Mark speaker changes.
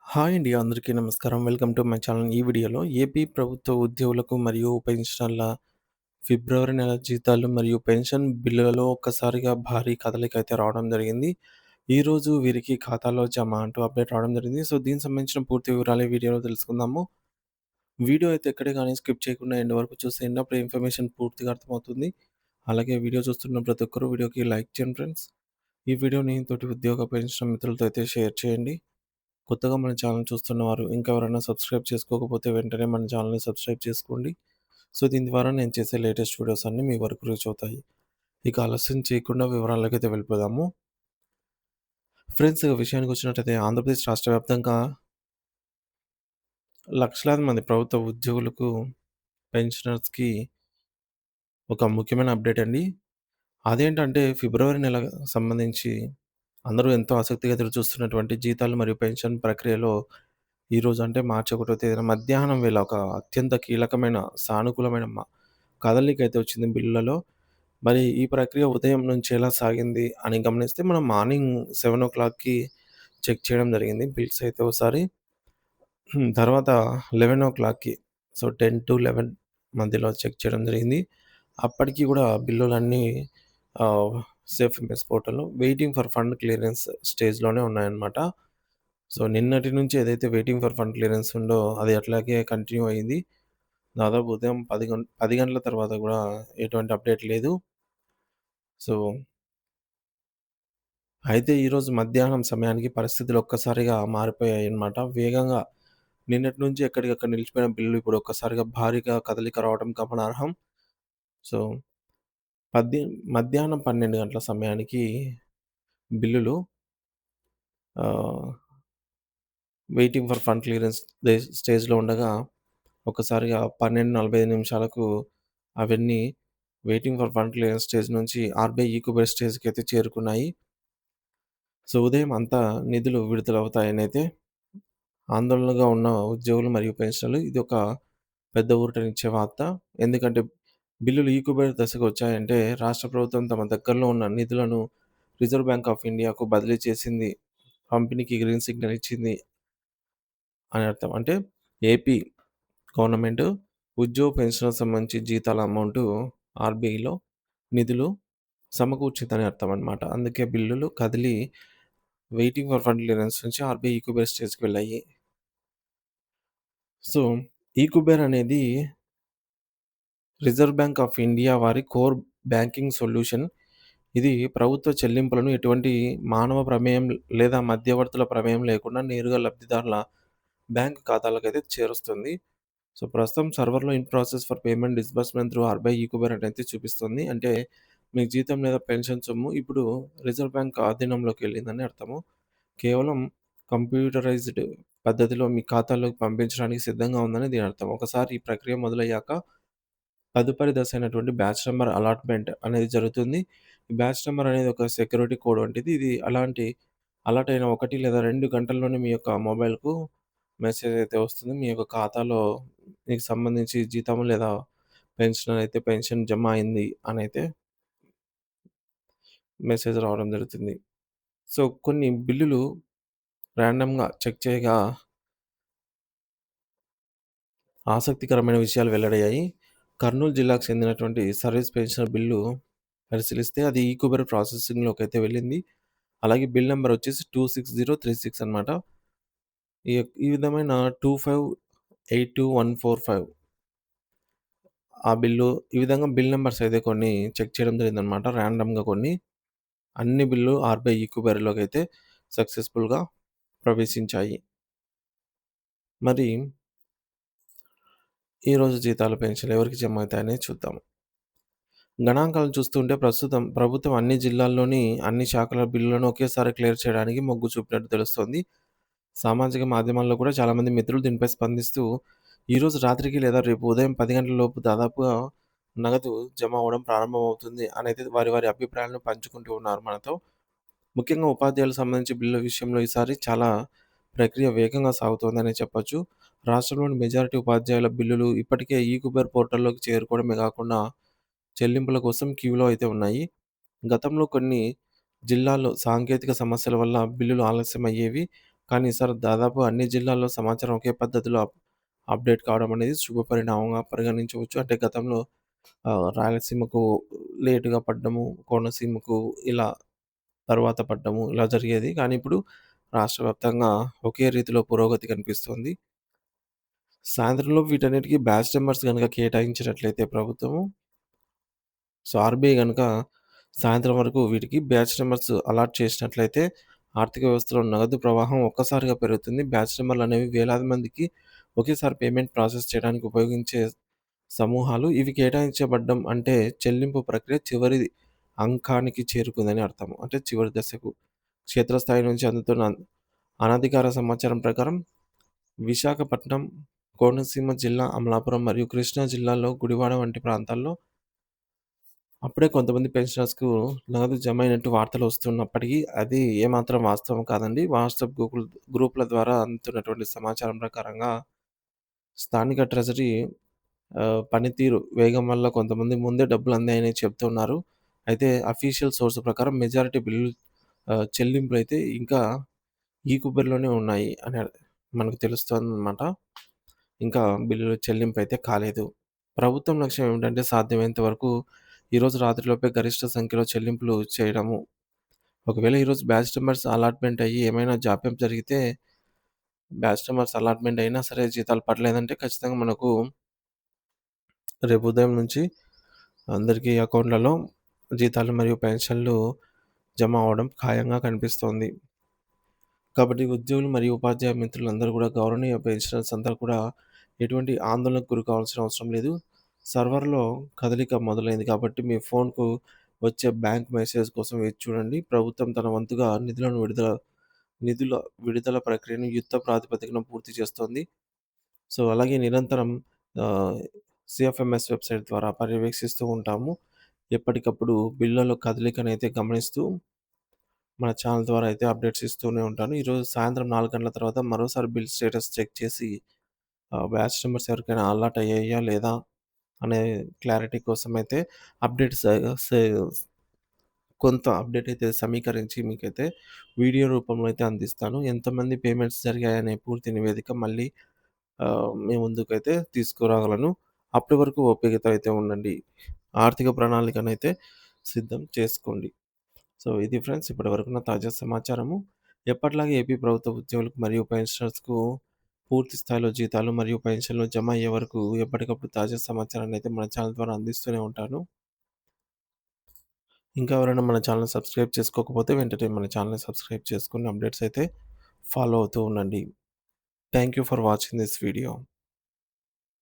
Speaker 1: Hi అండి. అందరికీ నమస్కారం. Welcome to my channel. ఈ వీడియోలో ఏపీ ప్రభుత్వ ఉద్యోగులకు మరియు పెన్షనర్ల ఫిబ్రవరి నెల జీతాలు మరియు పెన్షన్ బిల్లులలో ఒక్కసారిగా భారీ కదలిక అయితే రావడం జరిగింది. ఈరోజు వీరికి ఖాతాలో జమ అంటూ అప్డేట్ రావడం జరిగింది. సో, దీనికి సంబంధించిన పూర్తి వివరాలు ఈ వీడియోలో తెలుసుకుందాము. వీడియో అయితే ఎక్కడే గాని స్కిప్ చేయకుండా ఎండ్ వరకు చూసేయండి. అప్పుడు ఇన్ఫర్మేషన్ పూర్తిగా అర్థమవుతుంది. అలాగే వీడియో చూస్తున్న ప్రతి ఒక్కరు వీడియోకి లైక్ చేయండి ఫ్రెండ్స్. ఈ వీడియోని తోటి ఉద్యోగ పెన్షన్ మిత్రులతో అయితే షేర్ చేయండి. కొత్తగా మన ఛానల్ చూస్తున్నవారు ఇంకా ఎవరైనా సబ్స్క్రైబ్ చేసుకోకపోతే వెంటనే మన ఛానల్‌ని సబ్స్క్రైబ్ చేసుకోండి. సో, దీని ద్వారా నేను చేసే లేటెస్ట్ వీడియోస్ అన్నీ మీ వరకు రీచ్ అవుతాయి. ఇక ఆలస్యం చేయకుండా వివరాల్లోకైతే వెళ్ళిపోదాము. ఫ్రెండ్స్, ఇక విషయానికొచ్చినట్టయితే ఆంధ్రప్రదేశ్ రాష్ట్ర వ్యాప్తంగా లక్షలాది మంది ప్రభుత్వ ఉద్యోగులకు, పెన్షనర్స్‌కి ఒక ముఖ్యమైన అప్డేట్ అండి. అదేంటంటే ఫిబ్రవరి నెల సంబంధించి అందరూ ఎంతో ఆసక్తిగా ఎదురుచూస్తున్నటువంటి జీతాలు మరియు పెన్షన్ ప్రక్రియలో ఈరోజు అంటే మార్చి 1 తేదీన మధ్యాహ్నం వేళ ఒక అత్యంత కీలకమైన, సానుకూలమైన కదలికైతే వచ్చింది బిల్లులలో. మరి ఈ ప్రక్రియ ఉదయం నుంచి ఎలా సాగింది అని గమనిస్తే మనం మార్నింగ్ 7:00కి చెక్ చేయడం జరిగింది బిల్స్ అయితే ఓసారి. తర్వాత 11:00కి సో 10-11 మధ్యలో చెక్ చేయడం జరిగింది. అప్పటికి గూడా బిల్లులన్నీ ఆహ్, సేఫ్ ఎంఎస్ పోర్టల్‌లో వెయిటింగ్ ఫర్ ఫండ్ క్లియరెన్స్ స్టేజ్‌లోనే ఉన్నాయన్నమాట. సో, నిన్నటి నుంచి ఏదైతే వెయిటింగ్ ఫర్ ఫండ్ క్లియరెన్స్ ఉందో అది అట్లాగే కంటిన్యూ అయింది. దాదాపు ఉదయం 10 గంటల తర్వాత గూడా ఎటువంటి అప్డేట్ లేదు. సో, అయితే ఈరోజు మధ్యాహ్నం సమయానికి పరిస్థితులు ఒక్కసారిగా మారిపోయాయన్నమాట. వేగంగా నిన్నటి నుంచి ఎక్కడికక్కడ నిలిచిపోయిన బిల్లులు ఇప్పుడు ఒక్కసారిగా భారీగా కదలిక రావడం గమనార్హం. సో, పద్ది మధ్యాహ్నం 12 గంటల సమయానికి బిల్లులు ఆహ్, వెయిటింగ్ ఫర్ ఫండ్ క్లియరెన్స్ స్టేజ్‌లో ఉండగా ఒక్కసారిగా 12:45 నిమిషాలకు అవన్నీ waiting for fund clearance stage నుంచి ఆర్‌బీఐ ఈక్యుబర్ స్టేజ్‌కైతే చేరుకున్నాయి. సో, ఉదయం అంతా నిధులు విడుదలవుతాయనైతే ఆందోళనగా ఉన్న ఉద్యోగులు మరియు పెన్షనర్లు ఇదొక పెద్ద ఊరటనిచ్చే వార్త. ఎందుకంటే బిల్లులు ఈక్యుబర్ దశకు వచ్చాయంటే రాష్ట్ర ప్రభుత్వం తమ దగ్గరలో ఉన్న నిధులను రిజర్వ్ బ్యాంక్ ఆఫ్ ఇండియాకు బదిలీ చేసింది. పంపిణీకి గ్రీన్ సిగ్నల్ ఇచ్చింది అని అర్థం. అంటే ఏపీ గవర్నమెంట్ ఉద్యోగ పెన్షన్‌కి సంబంధించి జీతాల అమౌంటు ఆర్‌బీఐలో నిధులు సమకూర్చిందని అర్థం అన్నమాట. అందుకే బిల్లులు కదిలి వెయిటింగ్ ఫర్ ఫండ్ క్లియరెన్స్ నుంచి ఆర్‌బీఐ ఈక్యుబర్ స్టేజ్‌కి వెళ్ళాయి. సో, ఈక్యుబర్ అనేది రిజర్వ్ బ్యాంక్ ఆఫ్ ఇండియా వారి కోర్ బ్యాంకింగ్ సొల్యూషన్. ఇది ప్రభుత్వ చెల్లింపులను ఎటువంటి మానవ ప్రమేయం లేదా మధ్యవర్తుల ప్రమేయం లేకుండా నేరుగా లబ్ధిదారుల బ్యాంక్ ఖాతాలకైతే చేరుస్తుంది. సో, ప్రస్తుతం సర్వర్‌లో in process for payment disbursement through RBI ఈక్యుబర్ అనైతే చూపిస్తుంది. అంటే మీ జీతం లేదా పెన్షన్ సొమ్ము ఇప్పుడు రిజర్వ్ బ్యాంక్ ఆధీనంలోకి వెళ్ళిందని అర్థము. కేవలం కంప్యూటరైజ్డ్ పద్ధతిలో మీ ఖాతాలోకి పంపించడానికి సిద్ధంగా ఉందని దీని అర్థం. ఒకసారి ఈ ప్రక్రియ మొదలయ్యాక తదుపరి దశ అయినటువంటి బ్యాచ్ నంబర్ అలాట్‌మెంట్ అనేది జరుగుతుంది. ఈ బ్యాచ్ నంబర్ అనేది ఒక సెక్యూరిటీ కోడ్ వంటిది. ఇది అలర్ట్ అయిన 1 లేదా 2 గంటల్లోనే మీ యొక్క మొబైల్‌కు మెసేజ్ అయితే వస్తుంది. మీ యొక్క ఖాతాలో మీకు సంబంధించి జీతం లేదా పెన్షన్ అయితే పెన్షన్ జమ అయింది అనైతే మెసేజ్ రావడం జరుగుతుంది. సో, కొన్ని బిల్లులు ర్యాండమ్‌గా చెక్ చేయగా ఆసక్తికరమైన విషయాలు వెల్లడయ్యాయి. కర్నూలు జిల్లాకు చెందినటువంటి సర్వీస్ పెన్షనర్ బిల్లు పరిశీలిస్తే అది ఈక్యుబర్ ప్రాసెసింగ్‌లోకైతే వెళ్ళింది. అలాగే బిల్ నంబర్ వచ్చేసి 260366 అనమాట. ఈ విధమైన 2582,145 ఆ బిల్లు ఈ విధంగా బిల్ నంబర్స్ అయితే కొన్ని చెక్ చేయడం జరిగిందనమాట. ర్యాండమ్‌గా కొన్ని. అన్ని బిల్లు ఆర్‌బీఐ ఈక్యుబర్‌లోకైతే సక్సెస్‌ఫుల్‌గా ప్రవేశించాయి. మరి ఈరోజు జీతాలు, పెన్షన్‌లు ఎవరికి జమ అవుతాయనేది చూద్దాం. గణాంకాలను చూస్తుంటే ప్రస్తుతం ప్రభుత్వం అన్ని జిల్లాల్లోని అన్ని శాఖల బిల్లులను ఒకేసారి క్లియర్ చేయడానికి మొగ్గు చూపినట్టు తెలుస్తోంది. సామాజిక మాధ్యమాల్లో కూడా చాలామంది మిత్రులు దీనిపై స్పందిస్తూ, ఈరోజు రాత్రికి లేదా రేపు ఉదయం 10 గంటల లోపు దాదాపుగా నగదు జమ అవ్వడం ప్రారంభమవుతుంది అనైతే వారి వారి అభిప్రాయాలను పంచుకుంటూ ఉన్నారు మనతో. ముఖ్యంగా ఉపాధ్యాయులకు సంబంధించి బిల్లుల విషయంలో ఈసారి చాలా ప్రక్రియ వేగంగా సాగుతోందనే చెప్పొచ్చు. రాష్ట్రంలోని మెజారిటీ ఉపాధ్యాయుల బిల్లులు ఇప్పటికే ఈ-కుబేర్ పోర్టల్‌లోకి చేరుకోవడమే కాకుండా చెల్లింపుల కోసం క్యూలో అయితే ఉన్నాయి. గతంలో కొన్ని జిల్లాల్లో సాంకేతిక సమస్యల వల్ల బిల్లులు ఆలస్యమయ్యేవి. కానీ ఈసారి దాదాపు అన్ని జిల్లాల్లో సమాచారం ఒకే పద్ధతిలో అప్డేట్ కావడం అనేది శుభ పరిణామంగా పరిగణించవచ్చు. అంటే గతంలో రాయలసీమకు లేట్‌గా పడ్డము, కోనసీమకు ఇలా తరువాత పడ్డము ఇలా జరిగేది. కానీ ఇప్పుడు రాష్ట్ర వ్యాప్తంగా ఒకే రీతిలో పురోగతి కనిపిస్తుంది. సాయంత్రంలోపు వీటన్నిటికి బ్యాచ్ నంబర్స్ గనుక కేటాయించినట్లయితే ప్రభుత్వము, సో, ఆర్‌బీఐ గనుక సాయంత్రం వరకు వీటికి బ్యాచ్ నంబర్స్ అలాట్ చేసినట్లయితే ఆర్థిక వ్యవస్థలో నగదు ప్రవాహం ఒక్కసారిగా పెరుగుతుంది. బ్యాచ్ నంబర్‌లనేవి వేలాది మందికి ఒకేసారి పేమెంట్ ప్రాసెస్ చేయడానికి ఉపయోగించే సమూహాలు. ఇవి కేటాయించబడ్డం అంటే చెల్లింపు ప్రక్రియ చివరి అంకానికి చేరుకుందని అర్థం. అంటే చివరి దశకు. క్షేత్రస్థాయి నుంచి అందుతున్న అనధికార సమాచారం ప్రకారం విశాఖపట్నం, కోనసీమ జిల్లా, అమలాపురం మరియు కృష్ణా జిల్లాల్లో గుడివాడ వంటి ప్రాంతాల్లో అప్పుడే కొంతమంది పెన్షనర్స్‌కు నగదు జమ అయినట్టు వార్తలొస్తున్నప్పటికీ అది ఏమాత్రం వాస్తవం కాదండి. వాట్సాప్ గ్రూప్‌ల ద్వారా అందుతున్నటువంటి సమాచారం ప్రకారంగా స్థానిక ట్రెజరీ పనితీరు వేగం వల్ల కొంతమంది ముందే డబ్బులు అందాయని చెప్తున్నారు. అయితే అఫీషియల్ సోర్స్ ప్రకారం మెజారిటీ బిల్లులు చెల్లింపులైతే ఇంకా ఈ కుబేర్‌లోనే ఉన్నాయి అని మనకు తెలుస్తోందనమాట. ఇంకా బిల్లుల చెల్లింపయితే కాలేదు. ప్రభుత్వం లక్ష్యం ఏమిటంటే సాధ్యమైనంత వరకు ఈరోజు రాత్రిలోపే గరిష్ట సంఖ్యలో చెల్లింపులు చేయడము. ఒకవేళ ఈరోజు బ్యాచ్ నంబర్స్ అలాట్‌మెంట్ అయ్యి ఏమైనా జాప్యం జరిగితే బ్యాచ్ నంబర్స్ అలాట్‌మెంట్ అయినా సరే జీతాలు పడలేదంటే ఖచ్చితంగా మనకు రేపు ఉదయం నుంచి అందరికీ అకౌంట్‌లలో జీతాలు మరియు పెన్షన్‌లు జమ అవ్వడం ఖాయంగా కనిపిస్తోంది. కాబట్టి ఉద్యోగులు మరియు ఉపాధ్యాయ మిత్రులందరూ కూడా గౌరవనీయ పెన్షనర్స్ అందరూ కూడా ఎటువంటి ఆందోళనకు గురి కావాల్సిన అవసరం లేదు. సర్వర్‌లో కదలిక మొదలైంది కాబట్టి మీ ఫోన్‌కు వచ్చే బ్యాంక్ మెసేజ్ కోసం వేచి చూడండి. ప్రభుత్వం తన వంతుగా నిధుల విడుదల ప్రక్రియను యుద్ధ ప్రాతిపదికన పూర్తి చేస్తోంది. సో, అలాగే నిరంతరం ఆహ్, సీఎఫ్ఎంఎస్ వెబ్‌సైట్ ద్వారా పర్యవేక్షిస్తూ ఉంటాము. ఎప్పటికప్పుడు బిల్లుల కదలికనైతే గమనిస్తూ మన ఛానల్ ద్వారా అయితే అప్డేట్స్ ఇస్తూనే ఉంటాను. ఈరోజు సాయంత్రం 4 గంటల తర్వాత మరోసారి బిల్ స్టేటస్ చెక్ చేసి బ్యాచ్ నంబర్స్ ఎవరికైనా అలర్ట్ అయ్యాయా లేదా అనే క్లారిటీ కోసమైతే అప్డేట్స్ సే కొంత అప్డేట్ అయితే సమీకరించి మీకైతే వీడియో రూపంలో అయితే అందిస్తాను. ఎంతమంది పేమెంట్స్ జరిగాయనే పూర్తి నివేదిక మళ్ళీ మీ ముందుకైతే తీసుకురాగలను. అప్పటి వరకు ఓపికతో అయితే ఉండండి. ఆర్థిక ప్రణాళికనైతే సిద్ధం చేసుకోండి. సో, ఇది ఫ్రెండ్స్ ఇప్పటివరకు ఉన్న తాజా సమాచారము. ఎప్పటిలాగే ఏపీ ప్రభుత్వ ఉద్యోగులకు మరియు పెన్షనర్స్‌కు పూర్తి స్థాయిలో జీతాలు మరియు పెన్షన్‌లు జమ అయ్యే వరకు ఎప్పటికప్పుడు తాజా సమాచారాన్నయితే మన ఛానల్ ద్వారా అందిస్తూనే ఉంటాను. ఇంకా ఎవరైనా మన ఛానెల్‌ని సబ్స్క్రైబ్ చేసుకోకపోతే వెంటనే మన ఛానెల్‌ని సబ్స్క్రైబ్ చేసుకొని అప్డేట్స్ అయితే ఫాలో అవుతూ ఉండండి. Thank you for watching this video.